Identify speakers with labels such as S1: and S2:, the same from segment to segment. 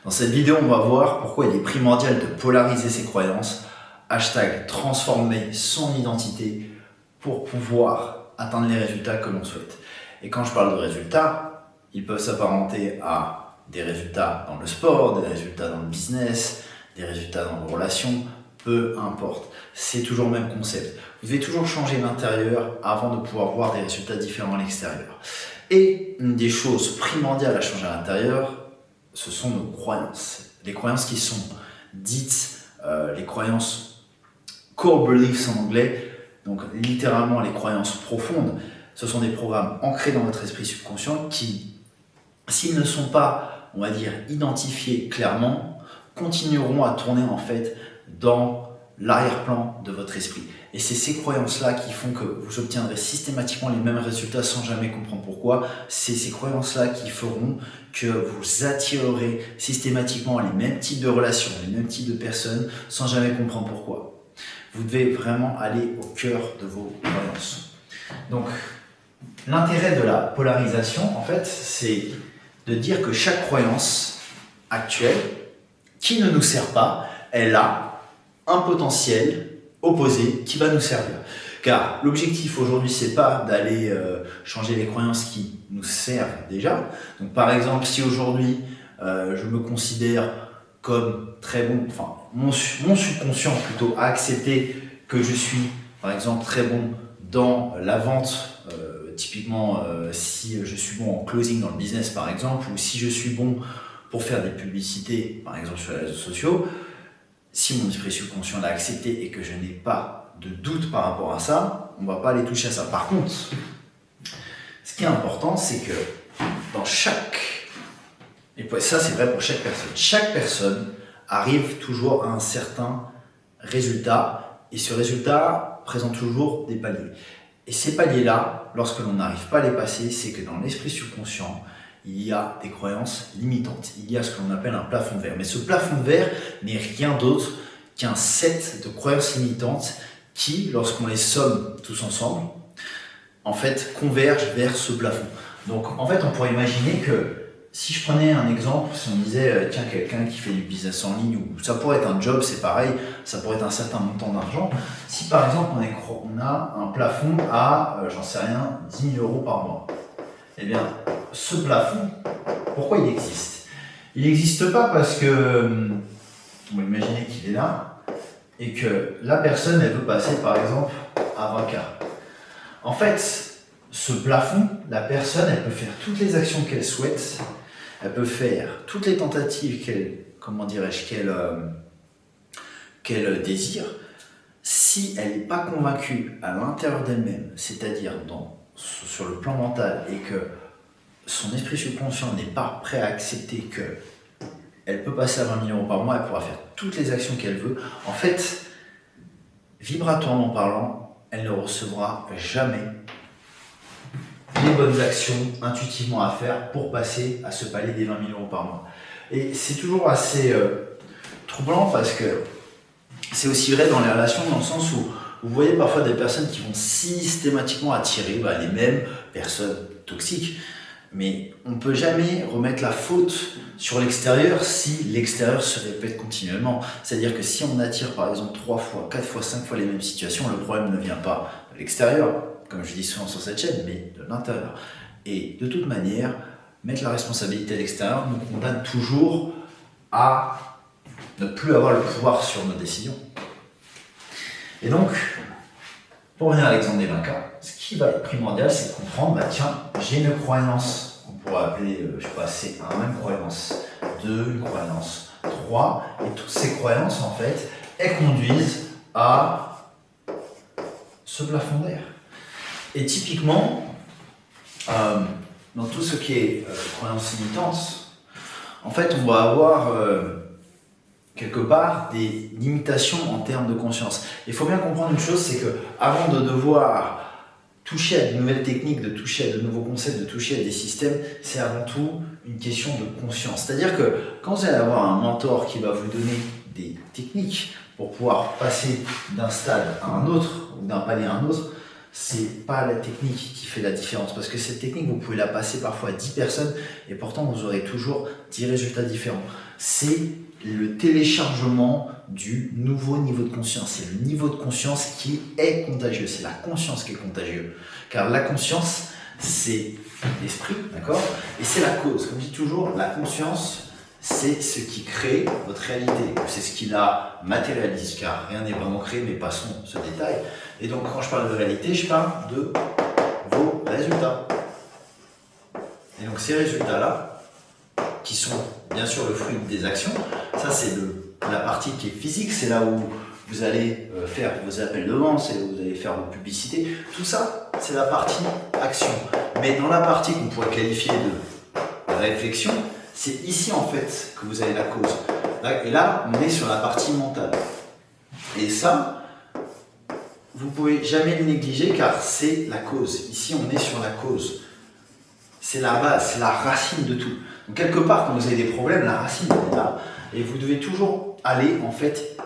S1: Dans cette vidéo, on va voir pourquoi il est primordial de polariser ses croyances, #transformer son identité pour pouvoir atteindre les résultats que l'on souhaite. Et quand je parle de résultats, ils peuvent s'apparenter à des résultats dans le sport, des résultats dans le business, des résultats dans vos relations, peu importe. C'est toujours le même concept. Vous devez toujours changer l'intérieur avant de pouvoir voir des résultats différents à l'extérieur. Et une des choses primordiales à changer à l'intérieur, ce sont nos croyances. Les croyances qui sont dites, les croyances core beliefs en anglais, donc littéralement les croyances profondes. Ce sont des programmes ancrés dans votre esprit subconscient qui, s'ils ne sont pas, on va dire, identifiés clairement, continueront à tourner en fait dans l'arrière-plan de votre esprit. Et c'est ces croyances-là qui font que vous obtiendrez systématiquement les mêmes résultats sans jamais comprendre pourquoi. C'est ces croyances-là qui feront que vous attirerez systématiquement les mêmes types de relations, les mêmes types de personnes sans jamais comprendre pourquoi. Vous devez vraiment aller au cœur de vos croyances. Donc, l'intérêt de la polarisation, en fait, c'est de dire que chaque croyance actuelle, qui ne nous sert pas, elle a un potentiel opposé qui va nous servir. Car l'objectif aujourd'hui, c'est pas d'aller changer les croyances qui nous servent déjà. Donc par exemple, si aujourd'hui je me considère comme très bon, enfin mon subconscient plutôt a accepté que je suis par exemple très bon dans la vente, typiquement si je suis bon en closing dans le business par exemple, ou si je suis bon pour faire des publicités par exemple sur les réseaux sociaux, si mon esprit subconscient l'a accepté et que je n'ai pas de doute par rapport à ça, on ne va pas aller toucher à ça. Par contre, ce qui est important, c'est que dans chaque... Et ça, c'est vrai pour chaque personne arrive toujours à un certain résultat et ce résultat présente toujours des paliers. Et ces paliers-là, lorsque l'on n'arrive pas à les passer, c'est que dans l'esprit subconscient, il y a des croyances limitantes. Il y a ce que l'on appelle un plafond de verre. Mais ce plafond de verre n'est rien d'autre qu'un set de croyances limitantes qui, lorsqu'on les somme tous ensemble, en fait, convergent vers ce plafond. Donc, en fait, on pourrait imaginer que si je prenais un exemple, si on disait, tiens, quelqu'un qui fait du business en ligne, ou ça pourrait être un job, c'est pareil, ça pourrait être un certain montant d'argent. Si par exemple, on a un plafond à, j'en sais rien, 10 000 euros par mois, eh bien, ce plafond, pourquoi il existe? Il n'existe pas parce que, on va imaginer qu'il est là, et que la personne, elle veut passer par exemple à 20K. En fait, ce plafond, la personne, elle peut faire toutes les actions qu'elle souhaite, elle peut faire toutes les tentatives qu'elle désire, si elle n'est pas convaincue à l'intérieur d'elle-même, c'est-à-dire sur le plan mental, et que son esprit subconscient n'est pas prêt à accepter qu'elle peut passer à 20 000 euros par mois, elle pourra faire toutes les actions qu'elle veut. En fait, vibratoirement parlant, elle ne recevra jamais les bonnes actions intuitivement à faire pour passer à ce palier des 20 000 euros par mois. Et c'est toujours assez troublant parce que c'est aussi vrai dans les relations, dans le sens où vous voyez parfois des personnes qui vont systématiquement attirer les mêmes personnes toxiques. Mais on ne peut jamais remettre la faute sur l'extérieur si l'extérieur se répète continuellement. C'est-à-dire que si on attire par exemple 3 fois, 4 fois, 5 fois les mêmes situations, le problème ne vient pas de l'extérieur, comme je dis souvent sur cette chaîne, mais de l'intérieur. Et de toute manière, mettre la responsabilité à l'extérieur nous condamne toujours à ne plus avoir le pouvoir sur nos décisions. Et donc, pour revenir à l'exemple des 20K, ce qui va être primordial, c'est de comprendre, tiens, j'ai une croyance, on pourrait appeler, C1, une croyance 2, une croyance 3, et toutes ces croyances, en fait, elles conduisent à ce plafond d'air. Et typiquement, dans tout ce qui est croyances limitantes, en fait, on va avoir quelque part des limitations en termes de conscience. Il faut bien comprendre une chose, c'est que avant de devoir toucher à de nouvelles techniques, de toucher à de nouveaux concepts, de toucher à des systèmes, c'est avant tout une question de conscience. C'est-à-dire que quand vous allez avoir un mentor qui va vous donner des techniques pour pouvoir passer d'un stade à un autre ou d'un palier à un autre, c'est pas la technique qui fait la différence. Parce que cette technique, vous pouvez la passer parfois à 10 personnes et pourtant vous aurez toujours 10 résultats différents. C'est le téléchargement du nouveau niveau de conscience. C'est le niveau de conscience qui est contagieux. C'est la conscience qui est contagieuse. Car la conscience, c'est l'esprit, d'accord? Et c'est la cause. Comme je dis toujours, la conscience, c'est ce qui crée votre réalité. C'est ce qui la matérialise, car rien n'est vraiment créé, mais passons ce détail. Et donc, quand je parle de réalité, je parle de vos résultats. Et donc, ces résultats-là, qui sont bien sûr le fruit des actions, ça c'est la partie qui est physique, c'est là où vous allez faire vos appels de vente, c'est là où vous allez faire vos publicités. Tout ça, c'est la partie action. Mais dans la partie qu'on pourrait qualifier de réflexion, c'est ici en fait que vous avez la cause. Et là, on est sur la partie mentale. Et ça, vous pouvez jamais le négliger car c'est la cause. Ici, on est sur la cause. C'est la base, c'est la racine de tout. Donc quelque part, quand vous avez des problèmes, la racine est là. Et vous devez toujours aller en fait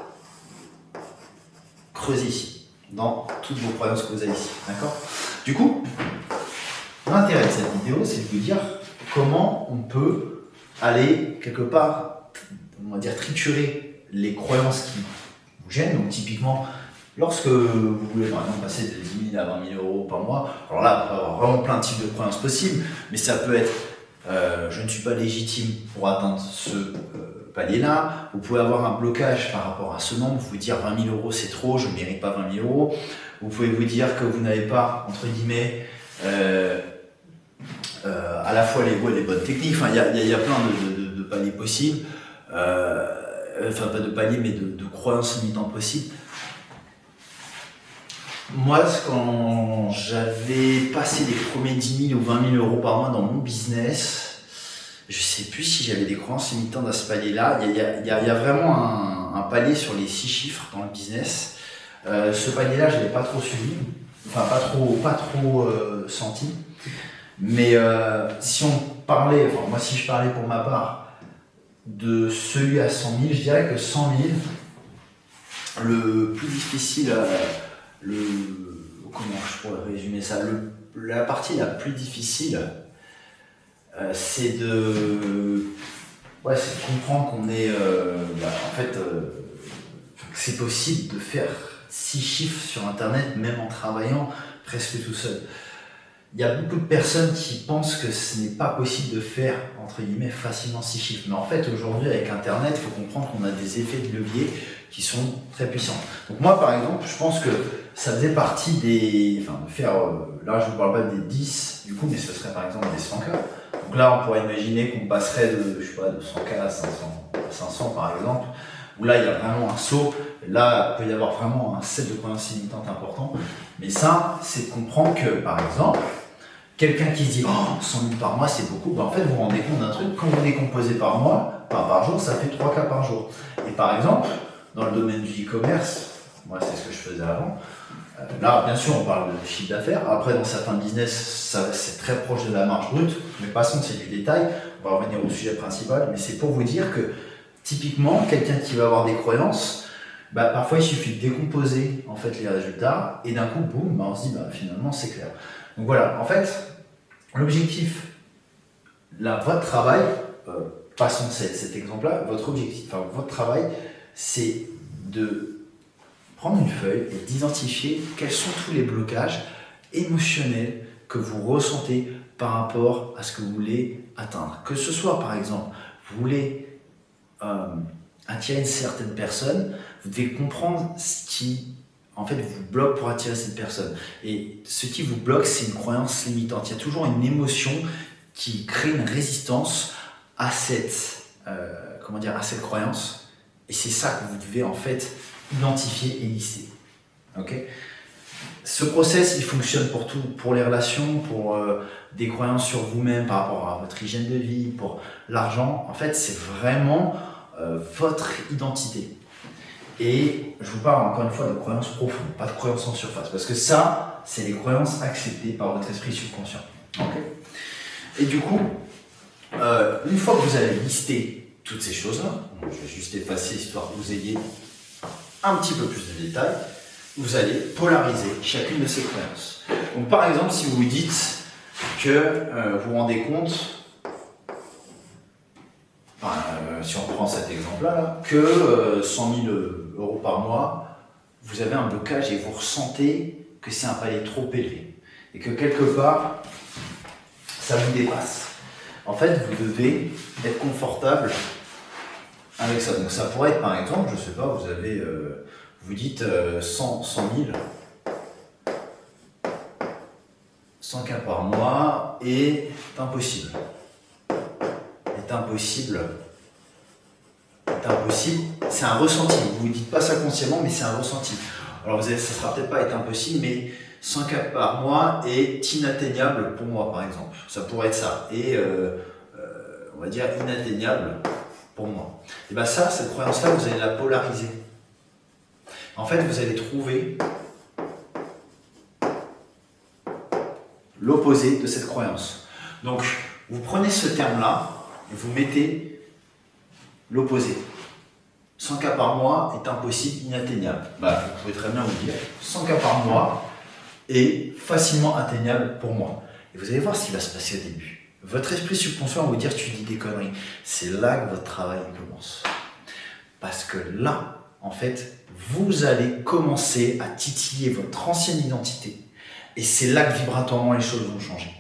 S1: creuser ici, dans toutes vos croyances que vous avez ici. D'accord? Du coup, l'intérêt de cette vidéo, c'est de vous dire comment on peut aller quelque part, on va dire triturer les croyances qui vous gênent. Donc typiquement, lorsque vous voulez par exemple passer de 10 000 à 20 000 euros par mois, alors là, on peut avoir vraiment plein de types de croyances possibles, mais ça peut être je ne suis pas légitime pour atteindre ce palier-là. Vous pouvez avoir un blocage par rapport à ce nombre, vous dire 20 000 euros c'est trop, je ne mérite pas 20 000 euros. Vous pouvez vous dire que vous n'avez pas, entre guillemets, à la fois les bonnes techniques. Enfin, il y a plein de paliers possibles, enfin pas de paliers, mais de croyances limitantes possibles. Moi, quand j'avais passé les premiers 10 000 ou 20 000 euros par mois dans mon business, je ne sais plus si j'avais des croyances limitantes à ce palier-là. Il y a vraiment un palier sur les 6 chiffres dans le business. Ce palier-là, je ne l'ai pas trop suivi, enfin pas trop senti. Mais si on parlait, enfin moi si je parlais pour ma part de celui à 100 000, je dirais que 100 000, le plus difficile, comment je pourrais résumer ça, la partie la plus difficile, c'est de comprendre qu'on est, que c'est possible de faire 6 chiffres sur internet, même en travaillant presque tout seul. Il y a beaucoup de personnes qui pensent que ce n'est pas possible de faire, entre guillemets, facilement 6 chiffres. Mais en fait, aujourd'hui, avec Internet, il faut comprendre qu'on a des effets de levier qui sont très puissants. Donc moi, par exemple, je pense que ça faisait partie des... Enfin, de faire... là, je ne vous parle pas des 10, du coup, mais ce serait par exemple des 100K. Donc là, on pourrait imaginer qu'on passerait de 100K à 500 par exemple, où là, il y a vraiment un saut. Là, il peut y avoir vraiment un set de croyances limitantes important. Mais ça, c'est de comprendre que, par exemple, quelqu'un qui se dit « Oh, 100 000 par mois, c'est beaucoup », ben en fait, vous vous rendez compte d'un truc, quand vous décomposez par mois, par jour, ça fait 3 cas par jour. Et par exemple, dans le domaine du e-commerce, moi, c'est ce que je faisais avant, là, bien sûr, on parle de chiffre d'affaires. Après, dans certains business, c'est très proche de la marge brute, mais passons, c'est du détail. On va revenir au sujet principal, mais c'est pour vous dire que, typiquement, quelqu'un qui va avoir des croyances, bah, parfois, il suffit de décomposer en fait, les résultats, et d'un coup, boum, bah, on se dit, bah, finalement, c'est clair. Donc voilà, en fait, l'objectif, là, votre travail, passons cet exemple-là, votre objectif, enfin, votre travail, c'est de prendre une feuille et d'identifier quels sont tous les blocages émotionnels que vous ressentez par rapport à ce que vous voulez atteindre. Que ce soit, par exemple, vous voulez attirer une certaine personne, vous devez comprendre ce qui en fait vous bloque pour attirer cette personne. Et ce qui vous bloque, c'est une croyance limitante. Il y a toujours une émotion qui crée une résistance à cette croyance. Et c'est ça que vous devez en fait identifier et lister. Okay, ce process, il fonctionne pour tout, pour les relations, pour des croyances sur vous-même par rapport à votre hygiène de vie, pour l'argent. En fait, c'est vraiment votre identité. Et je vous parle encore une fois de croyances profondes, pas de croyances en surface, parce que ça, c'est les croyances acceptées par votre esprit subconscient. Okay, et du coup, une fois que vous avez listé toutes ces choses-là, je vais juste effacer histoire que vous ayez un petit peu plus de détails. vous allez polariser chacune de ces croyances. Donc par exemple, si vous vous dites que vous vous rendez compte, si on prend cet exemple-là, que 100 000 euros par mois, vous avez un blocage et vous ressentez que c'est un palier trop élevé et que quelque part, ça vous dépasse. En fait, vous devez être confortable avec ça. Donc ça pourrait être par exemple, je ne sais pas, vous avez, vous dites 100 000, 100 cas par mois est impossible. Est impossible. Est impossible. C'est un ressenti. Vous ne dites pas ça consciemment, mais c'est un ressenti. Alors ça ne sera peut-être pas être impossible, mais 100 cas par mois est inatteignable pour moi, par exemple. Ça pourrait être ça. Et on va dire inatteignable pour moi. Et bien ça, cette croyance-là, vous allez la polariser. En fait, vous allez trouver l'opposé de cette croyance. Donc, vous prenez ce terme-là et vous mettez l'opposé. 100 cas par mois est impossible, inatteignable. Vous pouvez très bien vous dire 100 cas par mois est facilement atteignable pour moi. Et vous allez voir ce qui va se passer au début. Votre esprit subconscient va vous dire tu dis des conneries. C'est là que votre travail commence. Parce que là, en fait, vous allez commencer à titiller votre ancienne identité. Et c'est là que vibratoirement les choses vont changer.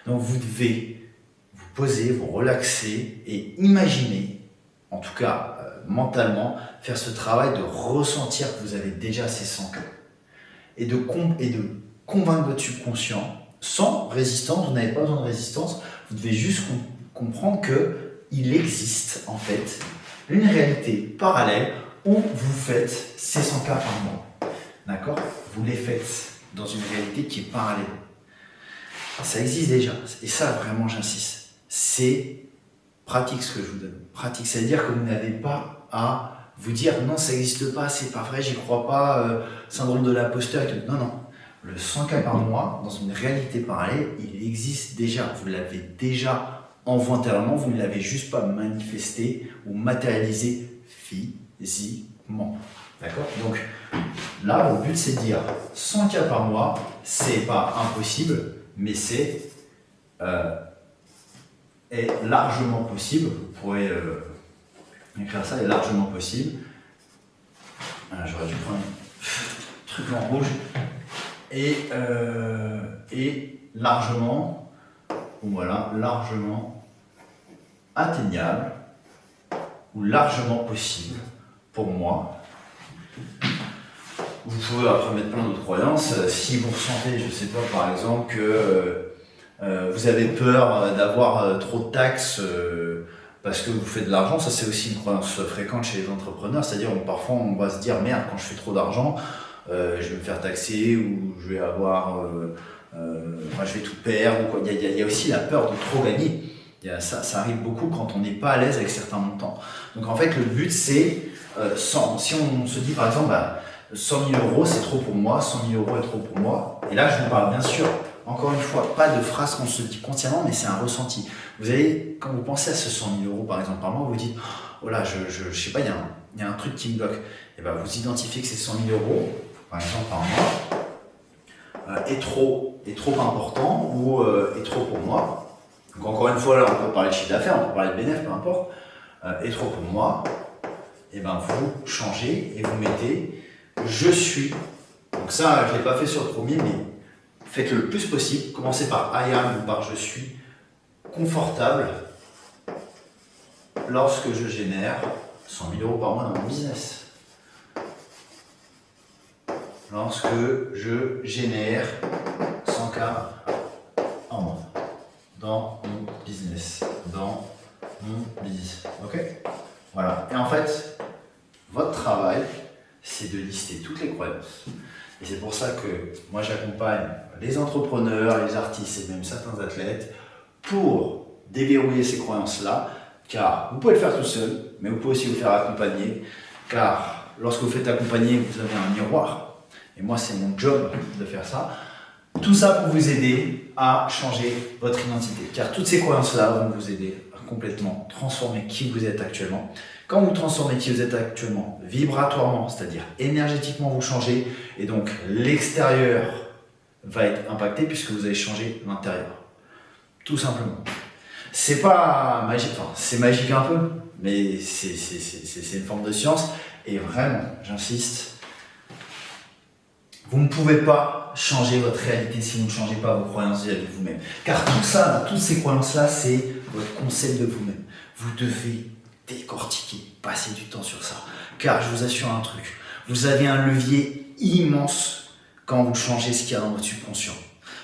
S1: Donc vous devez vous poser, vous relaxer et imaginer, en tout cas mentalement, faire ce travail de ressentir que vous avez déjà ces 100 cas. Et de convaincre votre subconscient, sans résistance, vous n'avez pas besoin de résistance, vous devez juste comprendre qu'il existe en fait une réalité parallèle où vous faites ces 100 cas par mois. D'accord? Vous les faites dans une réalité qui est parallèle. Ça existe déjà. Et ça, vraiment, j'insiste. C'est pratique ce que je vous donne. Pratique, ça veut dire que vous n'avez pas à vous dire non, ça n'existe pas, c'est pas vrai, j'y crois pas, syndrome de l'imposteur et tout. Non, non. Le 100 cas par mois, dans une réalité parallèle, il existe déjà. Vous l'avez déjà en vous intérieurement, vous ne l'avez juste pas manifesté ou matérialisé physiquement. D'accord? Donc là, le but c'est de dire 100 cas par mois, c'est pas impossible, mais c'est est largement possible. Vous pourrez écrire ça, est largement possible. J'aurais dû prendre un truc en rouge. Et largement, voilà, largement atteignable ou largement possible pour moi. Vous pouvez après mettre plein d'autres croyances. Si vous ressentez, je ne sais pas, par exemple, que vous avez peur d'avoir trop de taxes parce que vous faites de l'argent, ça c'est aussi une croyance fréquente chez les entrepreneurs. C'est-à-dire parfois on va se dire merde, quand je fais trop d'argent, je vais me faire taxer ou je vais avoir, je vais tout perdre. Ou quoi. Il y a aussi la peur de trop gagner. Ça arrive beaucoup quand on n'est pas à l'aise avec certains montants. Donc en fait le but c'est, si on se dit par exemple 100 000 euros c'est trop pour moi, 100 000 euros est trop pour moi. Et là je vous parle bien sûr, encore une fois, pas de phrase qu'on se dit consciemment, mais c'est un ressenti. Vous allez, quand vous pensez à ce 100 000 euros par exemple par mois, vous dites oh là je sais pas, il y a un truc qui me bloque. Et bien vous identifiez que ces 100 000 euros par exemple par mois est trop important ou est trop pour moi. Donc encore une fois là on peut parler de chiffre d'affaires, on peut parler de bénéfice, peu importe, est trop pour moi. Et bien vous changez et vous mettez je suis. Donc ça je ne l'ai pas fait sur le premier, mais faites-le le plus possible. Commencez par I am ou par je suis confortable lorsque je génère 100 000 euros par mois dans mon business. Lorsque je génère 100 K en mois dans mon business. Ok? Voilà. Et en fait, votre travail, c'est de lister toutes les croyances. Et c'est pour ça que moi j'accompagne les entrepreneurs, les artistes et même certains athlètes pour déverrouiller ces croyances-là, car vous pouvez le faire tout seul, mais vous pouvez aussi vous faire accompagner, car lorsque vous faites accompagner, vous avez un miroir. Et moi, c'est mon job de faire ça. Tout ça pour vous aider à changer votre identité. Car toutes ces croyances-là vont vous aider à complètement transformer qui vous êtes actuellement. Quand vous transformez qui vous êtes actuellement vibratoirement, c'est-à-dire énergétiquement vous changez, et donc l'extérieur va être impacté puisque vous allez changer l'intérieur. Tout simplement. C'est pas magique, enfin c'est magique un peu, mais c'est une forme de science. Et vraiment, j'insiste, vous ne pouvez pas changer votre réalité si vous ne changez pas vos croyances vis-à-vis de vous-même. Car tout ça, toutes ces croyances-là, c'est votre concept de vous-même. Vous devez décortiquer, passer du temps sur ça. Car je vous assure un truc, vous avez un levier immense quand vous changez ce qu'il y a dans votre subconscient.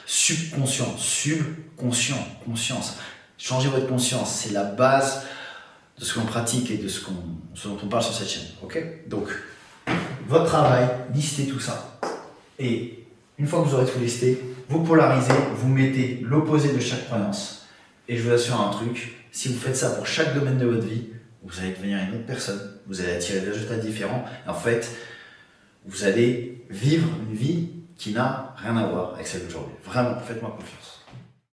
S1: Subconscient, subconscient, conscience. Changer votre conscience, c'est la base de ce qu'on pratique et de ce dont on parle sur cette chaîne. Ok ? Donc, votre travail, listez tout ça. Et une fois que vous aurez tout listé, vous polarisez, vous mettez l'opposé de chaque croyance. Et je vous assure un truc, si vous faites ça pour chaque domaine de votre vie, vous allez devenir une autre personne, vous allez attirer des résultats différents. Et en fait, vous allez vivre une vie qui n'a rien à voir avec celle d'aujourd'hui. Vraiment, faites-moi confiance.